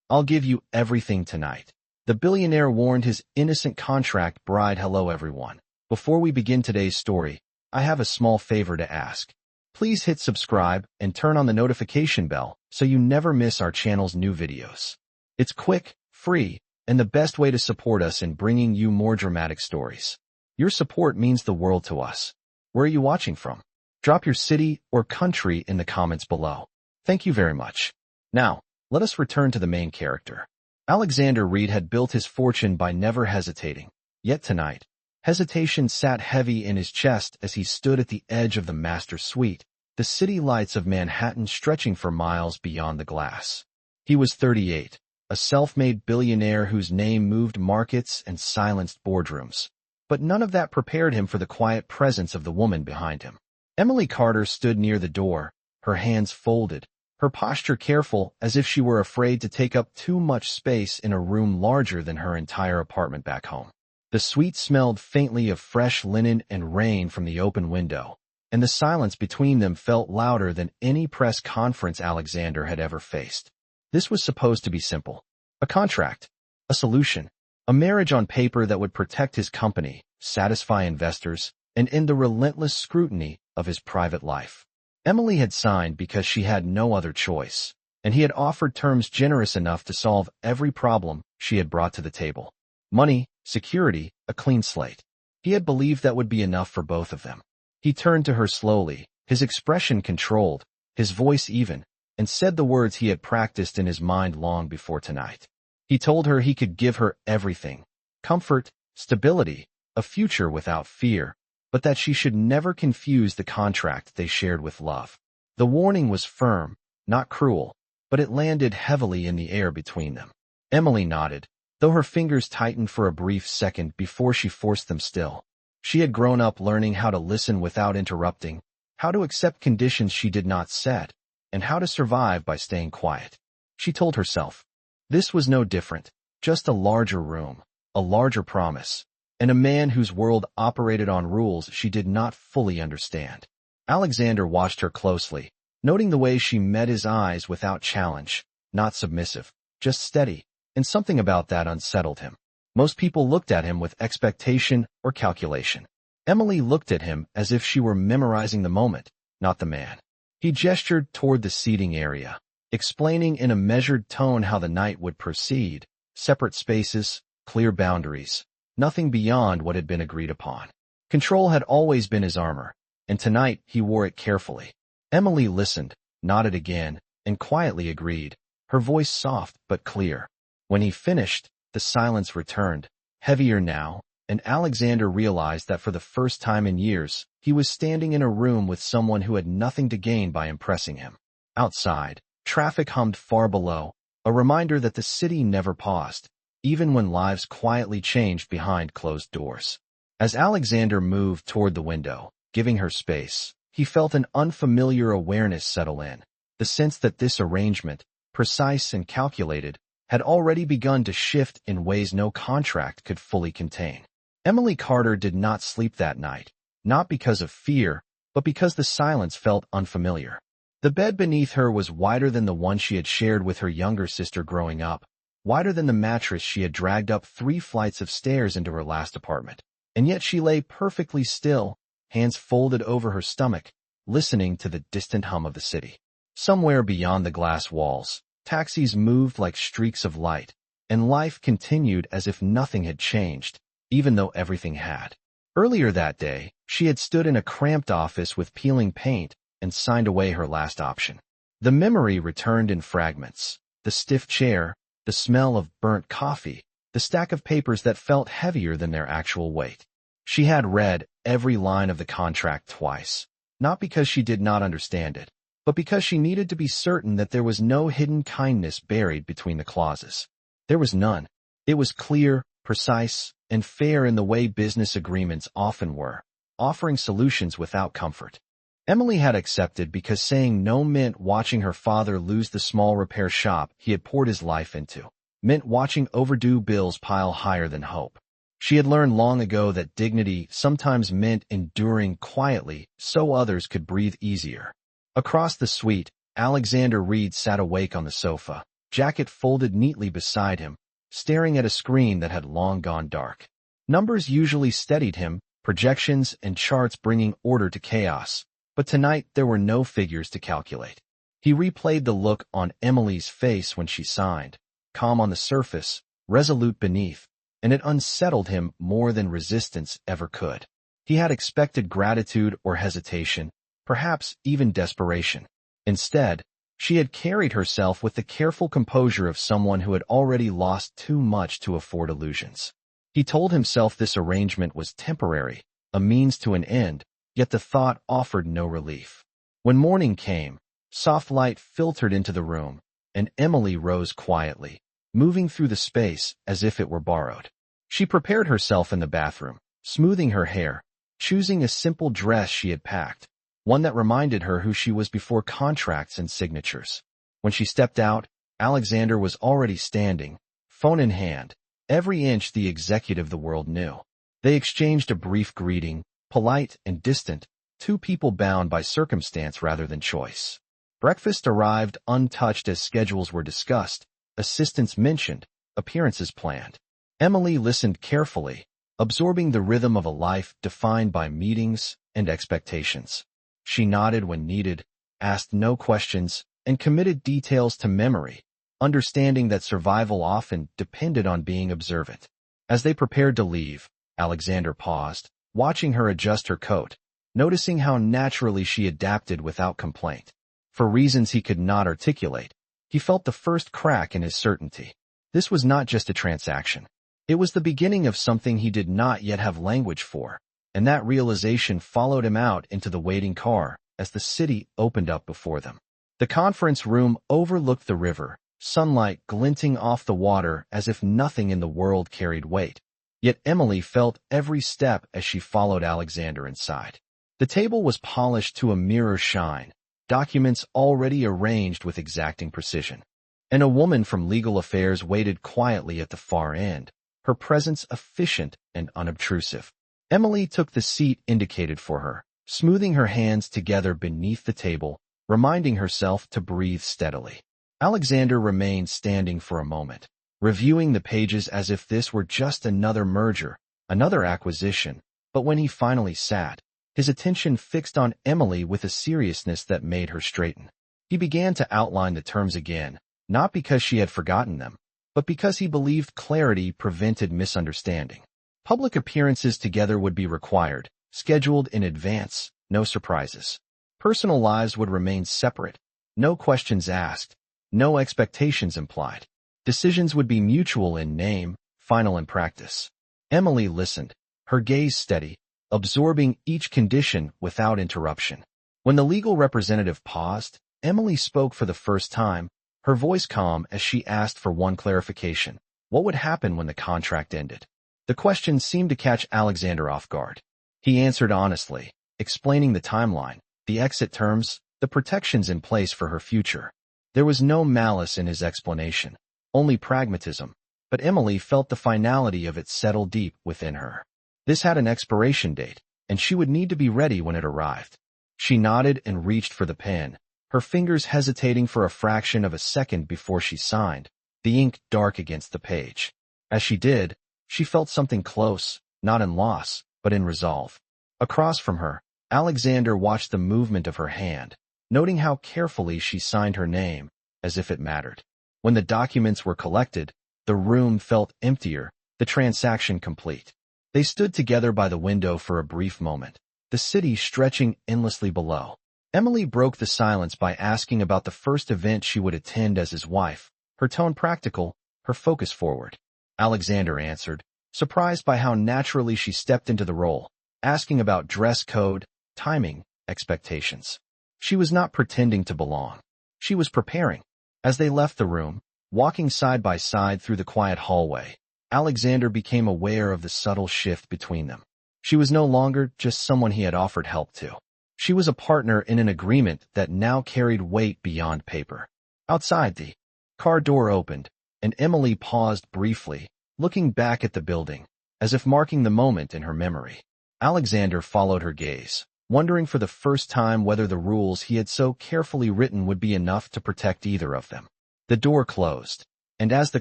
I'll give you everything tonight. The billionaire warned his innocent contract bride. Hello everyone. Before we begin today's story, I have a small favor to ask. Please hit subscribe and turn on the notification bell so you never miss our channel's new videos. It's quick, free, and the best way to support us in bringing you more dramatic stories. Your support means the world to us. Where are you watching from? Drop your city or country in the comments below. Thank you very much. Now, let us return to the main character. Alexander Reed had built his fortune by never hesitating. Yet tonight, hesitation sat heavy in his chest as he stood at the edge of the master suite, the city lights of Manhattan stretching for miles beyond the glass. He was 38, a self-made billionaire whose name moved markets and silenced boardrooms. But none of that prepared him for the quiet presence of the woman behind him. Emily Carter stood near the door, her hands folded, her posture careful as if she were afraid to take up too much space in a room larger than her entire apartment back home. The suite smelled faintly of fresh linen and rain from the open window, and the silence between them felt louder than any press conference Alexander had ever faced. This was supposed to be simple. A contract, a solution, a marriage on paper that would protect his company, satisfy investors, and end the relentless scrutiny of his private life. Emily had signed because she had no other choice, and he had offered terms generous enough to solve every problem she had brought to the table. Money, security, a clean slate. He had believed that would be enough for both of them. He turned to her slowly, his expression controlled, his voice even, and said the words he had practiced in his mind long before tonight. He told her he could give her everything, comfort, stability, a future without fear, but that she should never confuse the contract they shared with love. The warning was firm, not cruel, but it landed heavily in the air between them. Emily nodded, though her fingers tightened for a brief second before she forced them still. She had grown up learning how to listen without interrupting, how to accept conditions she did not set, and how to survive by staying quiet. She told herself, this was no different, just a larger room, a larger promise, and a man whose world operated on rules she did not fully understand. Alexander watched her closely, noting the way she met his eyes without challenge, not submissive, just steady, and something about that unsettled him. Most people looked at him with expectation or calculation. Emily looked at him as if she were memorizing the moment, not the man. He gestured toward the seating area, explaining in a measured tone how the night would proceed, separate spaces, clear boundaries. Nothing beyond what had been agreed upon. Control had always been his armor, and tonight he wore it carefully. Emily listened, nodded again, and quietly agreed, her voice soft but clear. When he finished, the silence returned, heavier now, and Alexander realized that for the first time in years, he was standing in a room with someone who had nothing to gain by impressing him. Outside, traffic hummed far below, a reminder that the city never paused, even when lives quietly changed behind closed doors. As Alexander moved toward the window, giving her space, he felt an unfamiliar awareness settle in, the sense that this arrangement, precise and calculated, had already begun to shift in ways no contract could fully contain. Emily Carter did not sleep that night, not because of fear, but because the silence felt unfamiliar. The bed beneath her was wider than the one she had shared with her younger sister growing up, wider than the mattress she had dragged up 3 flights of stairs into her last apartment. And yet she lay perfectly still, hands folded over her stomach, listening to the distant hum of the city. Somewhere beyond the glass walls, taxis moved like streaks of light, and life continued as if nothing had changed, even though everything had. Earlier that day, she had stood in a cramped office with peeling paint and signed away her last option. The memory returned in fragments, the stiff chair, the smell of burnt coffee, the stack of papers that felt heavier than their actual weight. She had read every line of the contract twice, not because she did not understand it, but because she needed to be certain that there was no hidden kindness buried between the clauses. There was none. It was clear, precise, and fair in the way business agreements often were, offering solutions without comfort. Emily had accepted because saying no meant watching her father lose the small repair shop he had poured his life into, meant watching overdue bills pile higher than hope. She had learned long ago that dignity sometimes meant enduring quietly so others could breathe easier. Across the suite, Alexander Reed sat awake on the sofa, jacket folded neatly beside him, staring at a screen that had long gone dark. Numbers usually steadied him, projections and charts bringing order to chaos, but tonight there were no figures to calculate. He replayed the look on Emily's face when she signed, calm on the surface, resolute beneath, and it unsettled him more than resistance ever could. He had expected gratitude or hesitation, perhaps even desperation. Instead, she had carried herself with the careful composure of someone who had already lost too much to afford illusions. He told himself this arrangement was temporary, a means to an end, yet the thought offered no relief. When morning came, soft light filtered into the room, and Emily rose quietly, moving through the space as if it were borrowed. She prepared herself in the bathroom, smoothing her hair, choosing a simple dress she had packed, one that reminded her who she was before contracts and signatures. When she stepped out, Alexander was already standing, phone in hand, every inch the executive the world knew. They exchanged a brief greeting, polite and distant, two people bound by circumstance rather than choice. Breakfast arrived untouched as schedules were discussed, assistants mentioned, appearances planned. Emily listened carefully, absorbing the rhythm of a life defined by meetings and expectations. She nodded when needed, asked no questions, and committed details to memory, understanding that survival often depended on being observant. As they prepared to leave, Alexander paused, watching her adjust her coat, noticing how naturally she adapted without complaint. For reasons he could not articulate, he felt the first crack in his certainty. This was not just a transaction. It was the beginning of something he did not yet have language for, and that realization followed him out into the waiting car as the city opened up before them. The conference room overlooked the river, sunlight glinting off the water as if nothing in the world carried weight. Yet Emily felt every step as she followed Alexander inside. The table was polished to a mirror shine, documents already arranged with exacting precision. And a woman from legal affairs waited quietly at the far end, her presence efficient and unobtrusive. Emily took the seat indicated for her, smoothing her hands together beneath the table, reminding herself to breathe steadily. Alexander remained standing for a moment, reviewing the pages as if this were just another merger, another acquisition, but when he finally sat, his attention fixed on Emily with a seriousness that made her straighten. He began to outline the terms again, not because she had forgotten them, but because he believed clarity prevented misunderstanding. Public appearances together would be required, scheduled in advance, no surprises. Personal lives would remain separate, no questions asked, no expectations implied. Decisions would be mutual in name, final in practice. Emily listened, her gaze steady, absorbing each condition without interruption. When the legal representative paused, Emily spoke for the first time, her voice calm as she asked for one clarification. What would happen when the contract ended? The question seemed to catch Alexander off guard. He answered honestly, explaining the timeline, the exit terms, the protections in place for her future. There was no malice in his explanation, only pragmatism, but Emily felt the finality of it settle deep within her. This had an expiration date, and she would need to be ready when it arrived. She nodded and reached for the pen, her fingers hesitating for a fraction of a second before she signed, the ink dark against the page. As she did, she felt something close, not in loss, but in resolve. Across from her, Alexander watched the movement of her hand, noting how carefully she signed her name, as if it mattered. When the documents were collected, the room felt emptier, the transaction complete. They stood together by the window for a brief moment, the city stretching endlessly below. Emily broke the silence by asking about the first event she would attend as his wife, her tone practical, her focus forward. Alexander answered, surprised by how naturally she stepped into the role, asking about dress code, timing, expectations. She was not pretending to belong. She was preparing. As they left the room, walking side by side through the quiet hallway, Alexander became aware of the subtle shift between them. She was no longer just someone he had offered help to. She was a partner in an agreement that now carried weight beyond paper. Outside, the car door opened, and Emily paused briefly, looking back at the building, as if marking the moment in her memory. Alexander followed her gaze, wondering for the first time whether the rules he had so carefully written would be enough to protect either of them. The door closed, and as the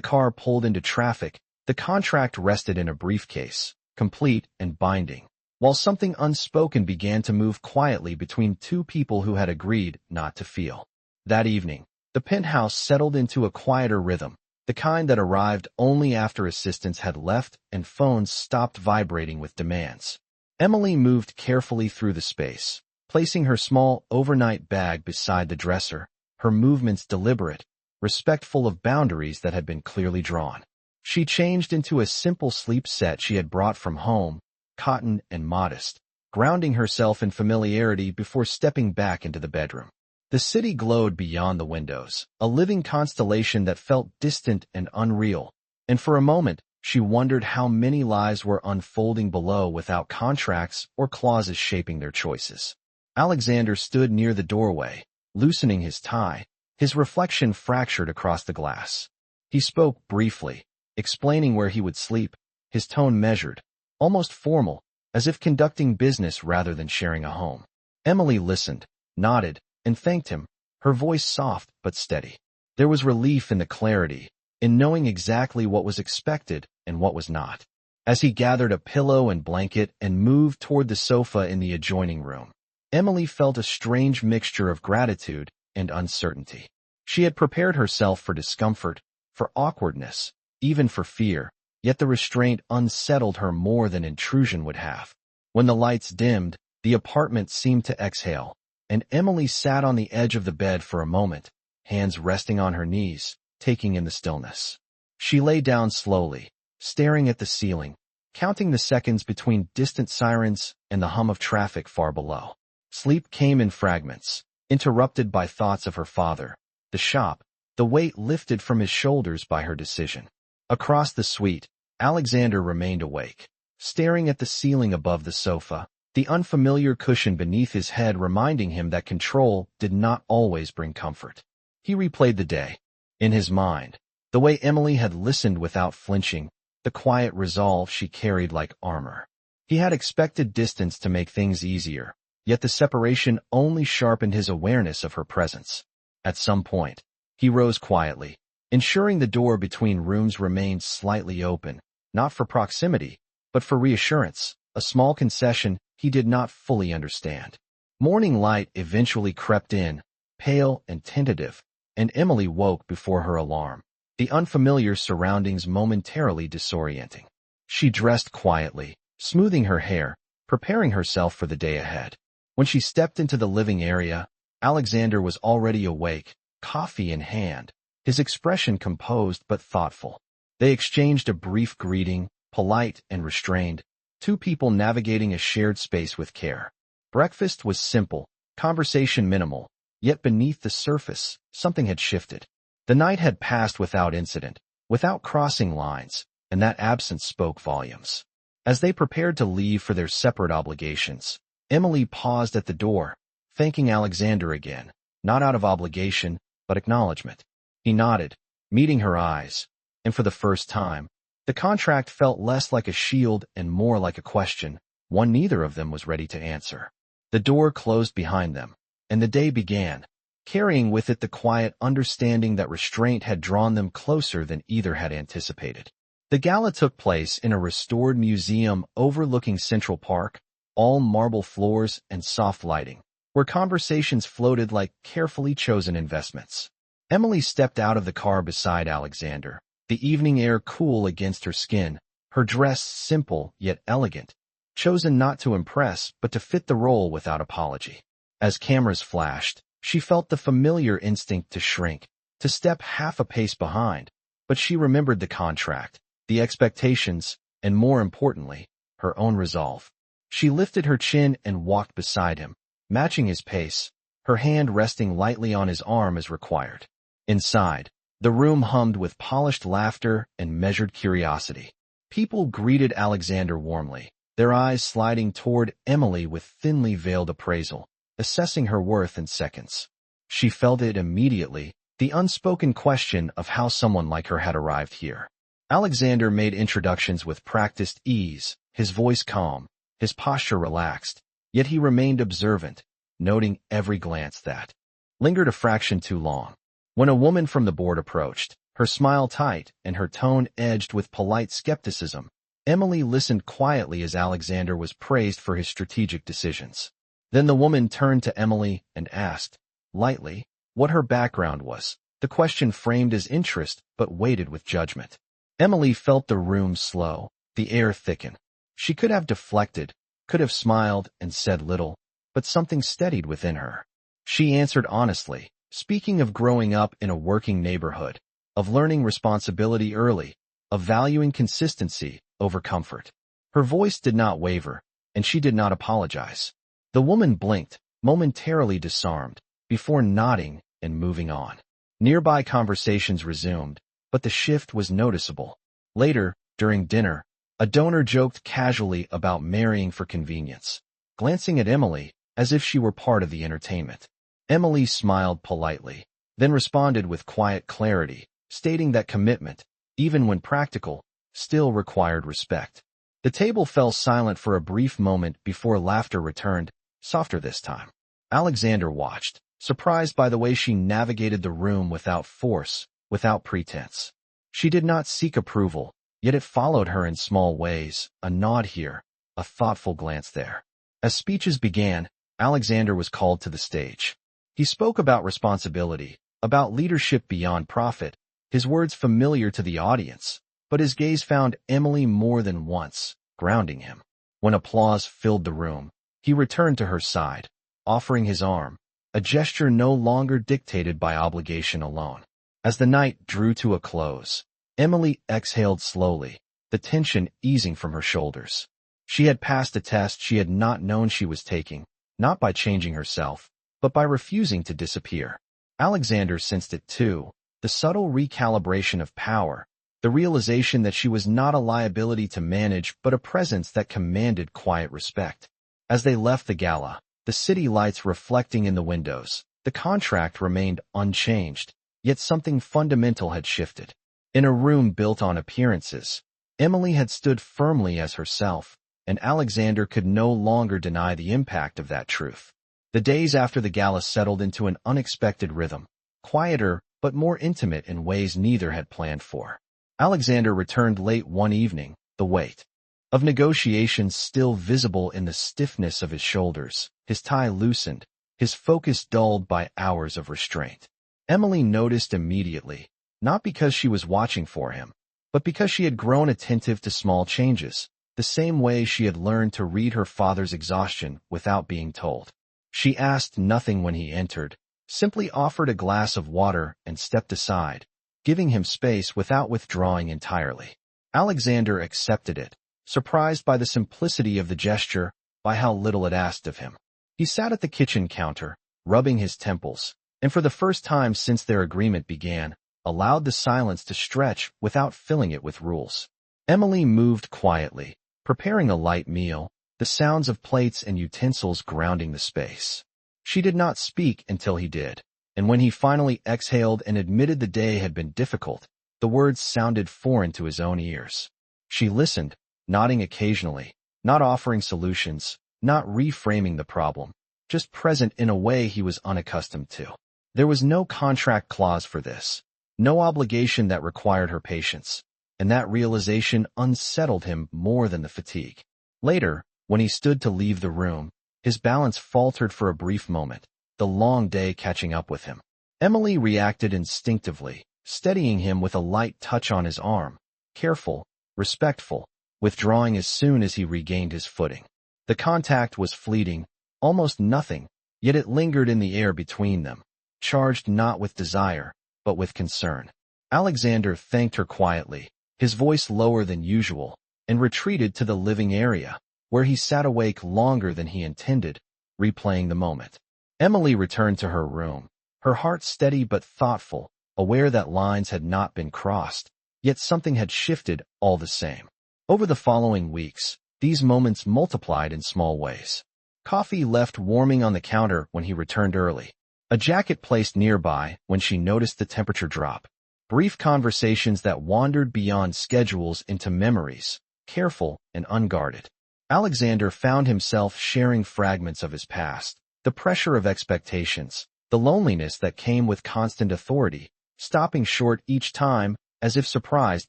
car pulled into traffic, the contract rested in a briefcase, complete and binding, while something unspoken began to move quietly between two people who had agreed not to feel. That evening, the penthouse settled into a quieter rhythm, the kind that arrived only after assistants had left and phones stopped vibrating with demands. Emily moved carefully through the space, placing her small overnight bag beside the dresser, her movements deliberate, respectful of boundaries that had been clearly drawn. She changed into a simple sleep set she had brought from home, cotton and modest, grounding herself in familiarity before stepping back into the bedroom. The city glowed beyond the windows, a living constellation that felt distant and unreal, and for a moment, she wondered how many lives were unfolding below without contracts or clauses shaping their choices. Alexander stood near the doorway, loosening his tie, his reflection fractured across the glass. He spoke briefly, explaining where he would sleep, his tone measured, almost formal, as if conducting business rather than sharing a home. Emily listened, nodded, and thanked him, her voice soft but steady. There was relief in the clarity, in knowing exactly what was expected and what was not. As he gathered a pillow and blanket and moved toward the sofa in the adjoining room, Emily felt a strange mixture of gratitude and uncertainty. She had prepared herself for discomfort, for awkwardness, even for fear, yet the restraint unsettled her more than intrusion would have. When the lights dimmed, the apartment seemed to exhale, and Emily sat on the edge of the bed for a moment, hands resting on her knees, taking in the stillness. She lay down slowly, staring at the ceiling, counting the seconds between distant sirens and the hum of traffic far below. Sleep came in fragments, interrupted by thoughts of her father, the shop, the weight lifted from his shoulders by her decision. Across the suite, Alexander remained awake, staring at the ceiling above the sofa, the unfamiliar cushion beneath his head reminding him that control did not always bring comfort. He replayed the day. In his mind, the way Emily had listened without flinching, the quiet resolve she carried like armor. He had expected distance to make things easier, yet the separation only sharpened his awareness of her presence. At some point, he rose quietly, ensuring the door between rooms remained slightly open, not for proximity, but for reassurance, a small concession he did not fully understand. Morning light eventually crept in, pale and tentative, and Emily woke before her alarm, the unfamiliar surroundings momentarily disorienting. She dressed quietly, smoothing her hair, preparing herself for the day ahead. When she stepped into the living area, Alexander was already awake, coffee in hand, his expression composed but thoughtful. They exchanged a brief greeting, polite and restrained, two people navigating a shared space with care. Breakfast was simple, conversation minimal, yet beneath the surface, something had shifted. The night had passed without incident, without crossing lines, and that absence spoke volumes. As they prepared to leave for their separate obligations, Emily paused at the door, thanking Alexander again, not out of obligation, but acknowledgement. He nodded, meeting her eyes, and for the first time, the contract felt less like a shield and more like a question, one neither of them was ready to answer. The door closed behind them, and the day began, carrying with it the quiet understanding that restraint had drawn them closer than either had anticipated. The gala took place in a restored museum overlooking Central Park, all marble floors and soft lighting, where conversations floated like carefully chosen investments. Emily stepped out of the car beside Alexander, the evening air cool against her skin, her dress simple yet elegant, chosen not to impress but to fit the role without apology. As cameras flashed, she felt the familiar instinct to shrink, to step half a pace behind, but she remembered the contract, the expectations, and more importantly, her own resolve. She lifted her chin and walked beside him, matching his pace, her hand resting lightly on his arm as required. Inside, the room hummed with polished laughter and measured curiosity. People greeted Alexander warmly, their eyes sliding toward Emily with thinly veiled appraisal, assessing her worth in seconds. She felt it immediately, the unspoken question of how someone like her had arrived here. Alexander made introductions with practiced ease, his voice calm, his posture relaxed, yet he remained observant, noting every glance that lingered a fraction too long. When a woman from the board approached, her smile tight and her tone edged with polite skepticism, Emily listened quietly as Alexander was praised for his strategic decisions. Then the woman turned to Emily and asked, lightly, what her background was. The question framed as interest but weighted with judgment. Emily felt the room slow, the air thicken. She could have deflected, could have smiled and said little, but something steadied within her. She answered honestly, speaking of growing up in a working neighborhood, of learning responsibility early, of valuing consistency over comfort. Her voice did not waver, and she did not apologize. The woman blinked, momentarily disarmed, before nodding and moving on. Nearby conversations resumed, but the shift was noticeable. Later, during dinner, a donor joked casually about marrying for convenience, glancing at Emily as if she were part of the entertainment. Emily smiled politely, then responded with quiet clarity, stating that commitment, even when practical, still required respect. The table fell silent for a brief moment before laughter returned, softer this time. Alexander watched, surprised by the way she navigated the room without force, without pretense. She did not seek approval, yet it followed her in small ways, a nod here, a thoughtful glance there. As speeches began, Alexander was called to the stage. He spoke about responsibility, about leadership beyond profit, his words familiar to the audience, but his gaze found Emily more than once, grounding him. When applause filled the room, he returned to her side, offering his arm, a gesture no longer dictated by obligation alone. As the night drew to a close, Emily exhaled slowly, the tension easing from her shoulders. She had passed a test she had not known she was taking, not by changing herself, but by refusing to disappear. Alexander sensed it too, the subtle recalibration of power, the realization that she was not a liability to manage but a presence that commanded quiet respect. As they left the gala, the city lights reflecting in the windows, the contract remained unchanged, yet something fundamental had shifted. In a room built on appearances, Emily had stood firmly as herself, and Alexander could no longer deny the impact of that truth. The days after the gala settled into an unexpected rhythm, quieter but more intimate in ways neither had planned for. Alexander returned late one evening, the weight of negotiations still visible in the stiffness of his shoulders, his tie loosened, his focus dulled by hours of restraint. Emily noticed immediately, not because she was watching for him, but because she had grown attentive to small changes, the same way she had learned to read her father's exhaustion without being told. She asked nothing when he entered, simply offered a glass of water and stepped aside, giving him space without withdrawing entirely. Alexander accepted it, surprised by the simplicity of the gesture, by how little it asked of him. He sat at the kitchen counter, rubbing his temples, and for the first time since their agreement began, allowed the silence to stretch without filling it with rules. Emily moved quietly, preparing a light meal, the sounds of plates and utensils grounding the space. She did not speak until he did, and when he finally exhaled and admitted the day had been difficult, the words sounded foreign to his own ears. She listened, nodding occasionally, not offering solutions, not reframing the problem, just present in a way he was unaccustomed to. There was no contract clause for this, no obligation that required her patience, and that realization unsettled him more than the fatigue. Later, when he stood to leave the room, his balance faltered for a brief moment, the long day catching up with him. Emily reacted instinctively, steadying him with a light touch on his arm, careful, respectful, withdrawing as soon as he regained his footing. The contact was fleeting, almost nothing, yet it lingered in the air between them, charged not with desire, but with concern. Alexander thanked her quietly, his voice lower than usual, and retreated to the living area, where he sat awake longer than he intended, replaying the moment. Emily returned to her room, her heart steady but thoughtful, aware that lines had not been crossed, yet something had shifted all the same. Over the following weeks, these moments multiplied in small ways. Coffee left warming on the counter when he returned early. A jacket placed nearby when she noticed the temperature drop. Brief conversations that wandered beyond schedules into memories, careful and unguarded. Alexander found himself sharing fragments of his past, the pressure of expectations, the loneliness that came with constant authority, stopping short each time as if surprised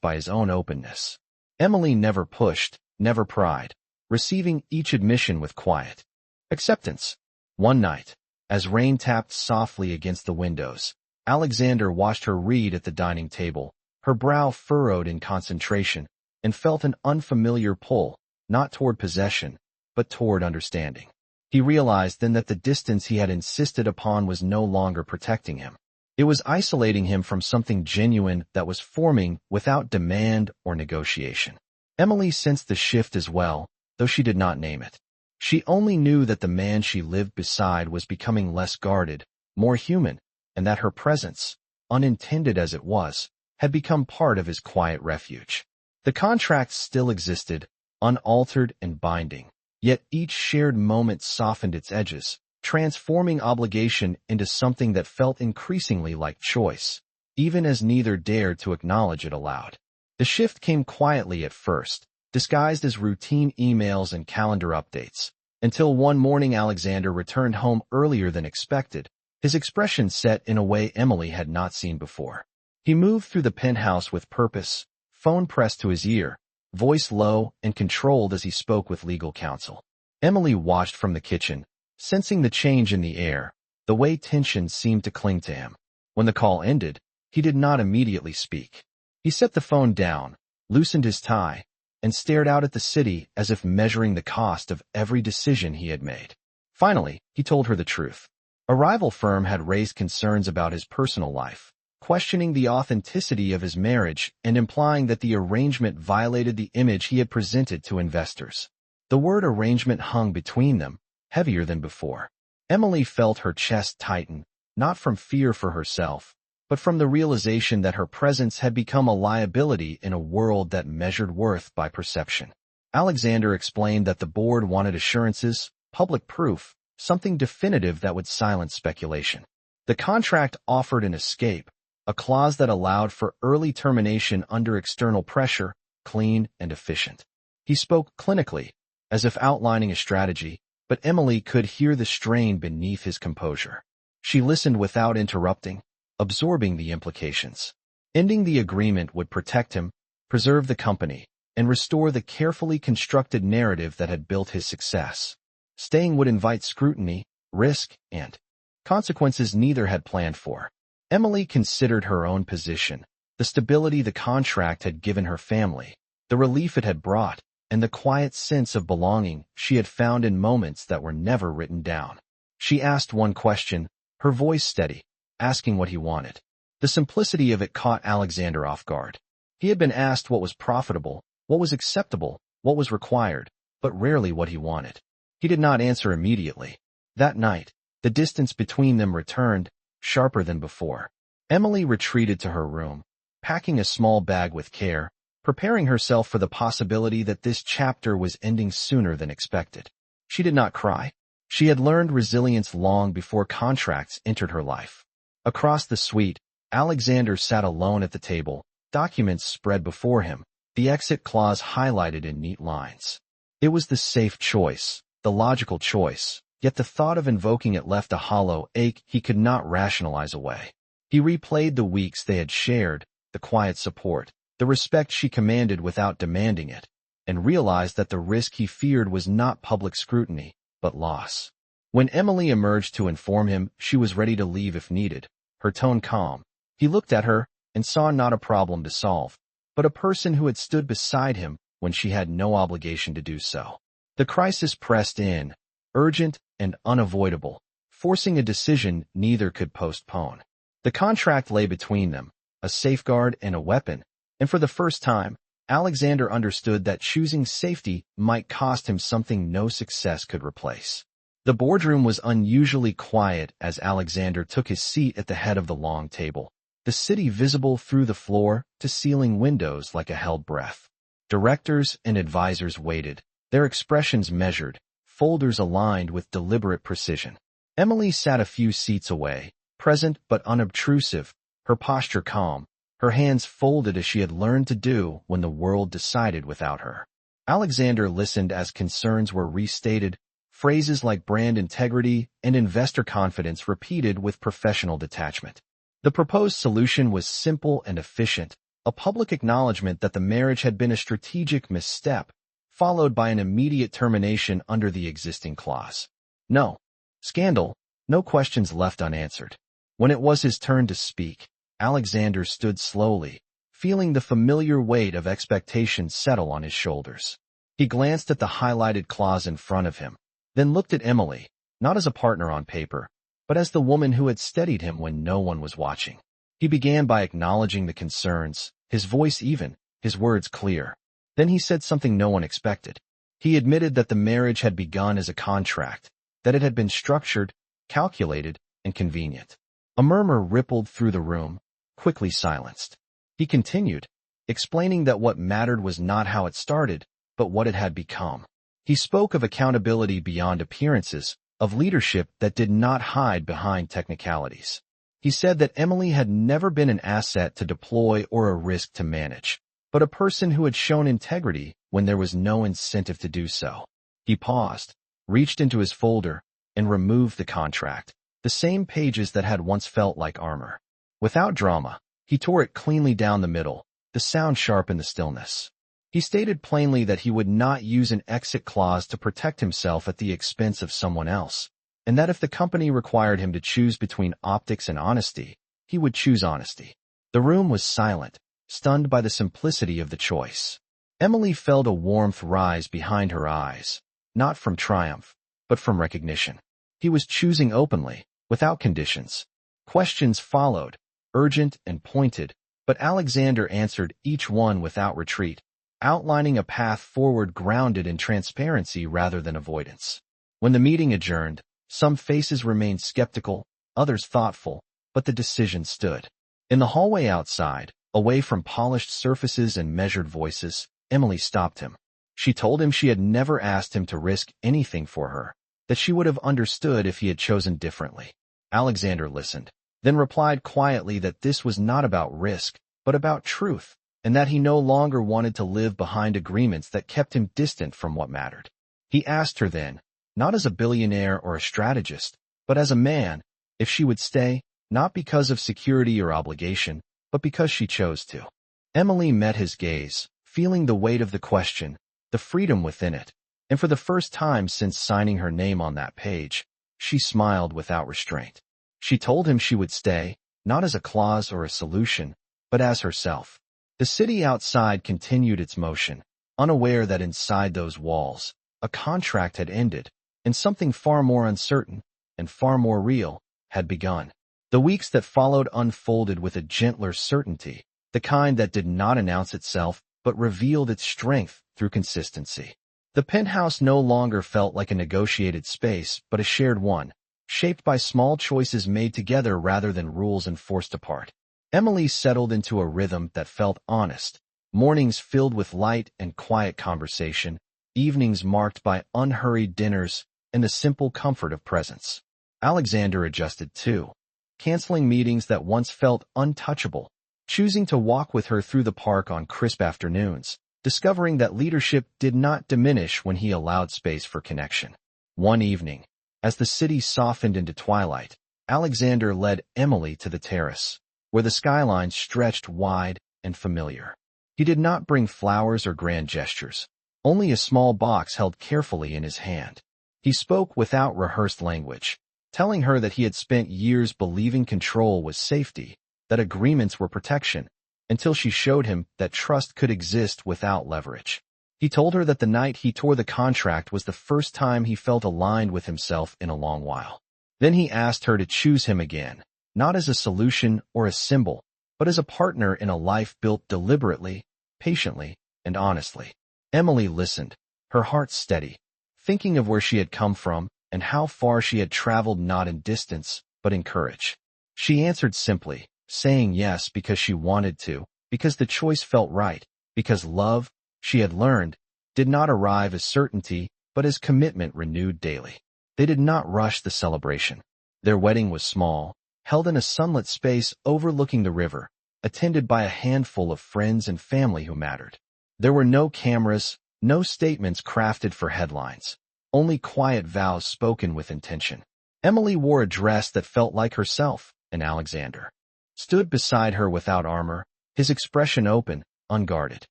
by his own openness. Emily never pushed, never pried, receiving each admission with quiet acceptance. One night, as rain tapped softly against the windows, Alexander watched her read at the dining table, her brow furrowed in concentration, and felt an unfamiliar pull, not toward possession, but toward understanding. He realized then that the distance he had insisted upon was no longer protecting him. It was isolating him from something genuine that was forming without demand or negotiation. Emily sensed the shift as well, though she did not name it. She only knew that the man she lived beside was becoming less guarded, more human, and that her presence, unintended as it was, had become part of his quiet refuge. The contract still existed, unaltered and binding, yet each shared moment softened its edges, transforming obligation into something that felt increasingly like choice, even as neither dared to acknowledge it aloud. The shift came quietly at first, disguised as routine emails and calendar updates, until one morning Alexander returned home earlier than expected, his expression set in a way Emily had not seen before. He moved through the penthouse with purpose, phone pressed to his ear, voice low and controlled as he spoke with legal counsel. Emily watched from the kitchen, sensing the change in the air, the way tension seemed to cling to him. When the call ended, he did not immediately speak. He set the phone down, loosened his tie, and stared out at the city as if measuring the cost of every decision he had made. Finally, he told her the truth. A rival firm had raised concerns about his personal life, questioning the authenticity of his marriage and implying that the arrangement violated the image he had presented to investors. The word arrangement hung between them, heavier than before. Emily felt her chest tighten, not from fear for herself, but from the realization that her presence had become a liability in a world that measured worth by perception. Alexander explained that the board wanted assurances, public proof, something definitive that would silence speculation. The contract offered an escape, a clause that allowed for early termination under external pressure, clean and efficient. He spoke clinically, as if outlining a strategy, but Emily could hear the strain beneath his composure. She listened without interrupting, absorbing the implications. Ending the agreement would protect him, preserve the company, and restore the carefully constructed narrative that had built his success. Staying would invite scrutiny, risk, and consequences neither had planned for. Emily considered her own position, the stability the contract had given her family, the relief it had brought, and the quiet sense of belonging she had found in moments that were never written down. She asked one question, her voice steady, asking what he wanted. The simplicity of it caught Alexander off guard. He had been asked what was profitable, what was acceptable, what was required, but rarely what he wanted. He did not answer immediately. That night, the distance between them returned, sharper than before. Emily retreated to her room, packing a small bag with care, preparing herself for the possibility that this chapter was ending sooner than expected. She did not cry. She had learned resilience long before contracts entered her life. Across the suite, Alexander sat alone at the table, documents spread before him, the exit clause highlighted in neat lines. It was the safe choice, the logical choice, yet the thought of invoking it left a hollow ache he could not rationalize away. He replayed the weeks they had shared, the quiet support, the respect she commanded without demanding it, and realized that the risk he feared was not public scrutiny, but loss. When Emily emerged to inform him she was ready to leave if needed, her tone calm, he looked at her and saw not a problem to solve, but a person who had stood beside him when she had no obligation to do so. The crisis pressed in, urgent and unavoidable, forcing a decision neither could postpone. The contract lay between them, a safeguard and a weapon, and for the first time, Alexander understood that choosing safety might cost him something no success could replace. The boardroom was unusually quiet as Alexander took his seat at the head of the long table, the city visible through the floor-to-ceiling windows like a held breath. Directors and advisors waited, their expressions measured, folders aligned with deliberate precision. Emily sat a few seats away, present but unobtrusive, her posture calm, her hands folded as she had learned to do when the world decided without her. Alexander listened as concerns were restated, phrases like brand integrity and investor confidence repeated with professional detachment. The proposed solution was simple and efficient, a public acknowledgement that the marriage had been a strategic misstep, followed by an immediate termination under the existing clause. No scandal, no questions left unanswered. When it was his turn to speak, Alexander stood slowly, feeling the familiar weight of expectation settle on his shoulders. He glanced at the highlighted clause in front of him, then looked at Emily, not as a partner on paper, but as the woman who had steadied him when no one was watching. He began by acknowledging the concerns, his voice even, his words clear. Then he said something no one expected. He admitted that the marriage had begun as a contract, that it had been structured, calculated, and convenient. A murmur rippled through the room, quickly silenced. He continued, explaining that what mattered was not how it started, but what it had become. He spoke of accountability beyond appearances, of leadership that did not hide behind technicalities. He said that Emily had never been an asset to deploy or a risk to manage, but a person who had shown integrity when there was no incentive to do so. He paused, reached into his folder, and removed the contract, the same pages that had once felt like armor. Without drama, he tore it cleanly down the middle, the sound sharp in the stillness. He stated plainly that he would not use an exit clause to protect himself at the expense of someone else, and that if the company required him to choose between optics and honesty, he would choose honesty. The room was silent, stunned by the simplicity of the choice. Emily felt a warmth rise behind her eyes, not from triumph, but from recognition. He was choosing openly, without conditions. Questions followed, urgent and pointed, but Alexander answered each one without retreat, outlining a path forward grounded in transparency rather than avoidance. When the meeting adjourned, some faces remained skeptical, others thoughtful, but the decision stood. In the hallway outside, away from polished surfaces and measured voices, Emily stopped him. She told him she had never asked him to risk anything for her, that she would have understood if he had chosen differently. Alexander listened, then replied quietly that this was not about risk, but about truth, and that he no longer wanted to live behind agreements that kept him distant from what mattered. He asked her then, not as a billionaire or a strategist, but as a man, if she would stay, not because of security or obligation, but because she chose to. Emily met his gaze, feeling the weight of the question, the freedom within it, and for the first time since signing her name on that page, she smiled without restraint. She told him she would stay, not as a clause or a solution, but as herself. The city outside continued its motion, unaware that inside those walls, a contract had ended, and something far more uncertain, and far more real, had begun. The weeks that followed unfolded with a gentler certainty, the kind that did not announce itself, but revealed its strength through consistency. The penthouse no longer felt like a negotiated space, but a shared one, shaped by small choices made together rather than rules enforced apart. Emily settled into a rhythm that felt honest, mornings filled with light and quiet conversation, evenings marked by unhurried dinners and the simple comfort of presence. Alexander adjusted too, canceling meetings that once felt untouchable, choosing to walk with her through the park on crisp afternoons, discovering that leadership did not diminish when he allowed space for connection. One evening, as the city softened into twilight, Alexander led Emily to the terrace, where the skyline stretched wide and familiar. He did not bring flowers or grand gestures, only a small box held carefully in his hand. He spoke without rehearsed language, telling her that he had spent years believing control was safety, that agreements were protection, until she showed him that trust could exist without leverage. He told her that the night he tore the contract was the first time he felt aligned with himself in a long while. Then he asked her to choose him again, not as a solution or a symbol, but as a partner in a life built deliberately, patiently, and honestly. Emily listened, her heart steady, thinking of where she had come from and how far she had traveled not in distance, but in courage. She answered simply, saying yes because she wanted to, because the choice felt right, because love, she had learned, did not arrive as certainty, but as commitment renewed daily. They did not rush the celebration. Their wedding was small, held in a sunlit space overlooking the river, attended by a handful of friends and family who mattered. There were no cameras, no statements crafted for headlines. only quiet vows spoken with intention. Emily wore a dress that felt like herself, and Alexander stood beside her without armor, his expression open, unguarded.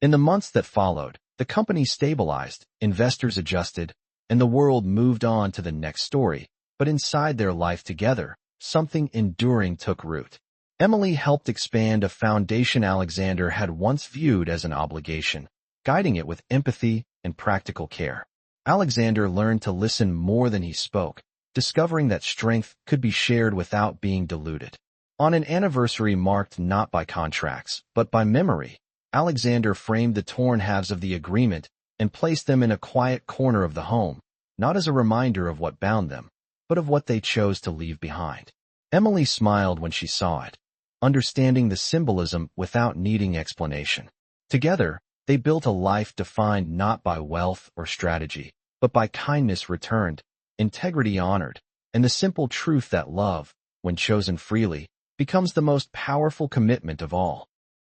In the months that followed, the company stabilized, investors adjusted, and the world moved on to the next story. But inside their life together, something enduring took root. Emily helped expand a foundation Alexander had once viewed as an obligation, guiding it with empathy and practical care. Alexander learned to listen more than he spoke, discovering that strength could be shared without being diluted. On an anniversary marked not by contracts, but by memory, Alexander framed the torn halves of the agreement and placed them in a quiet corner of the home, not as a reminder of what bound them, but of what they chose to leave behind. Emily smiled when she saw it, understanding the symbolism without needing explanation. Together, they built a life defined not by wealth or strategy, but by kindness returned, integrity honored, and the simple truth that love, when chosen freely, becomes the most powerful commitment of all.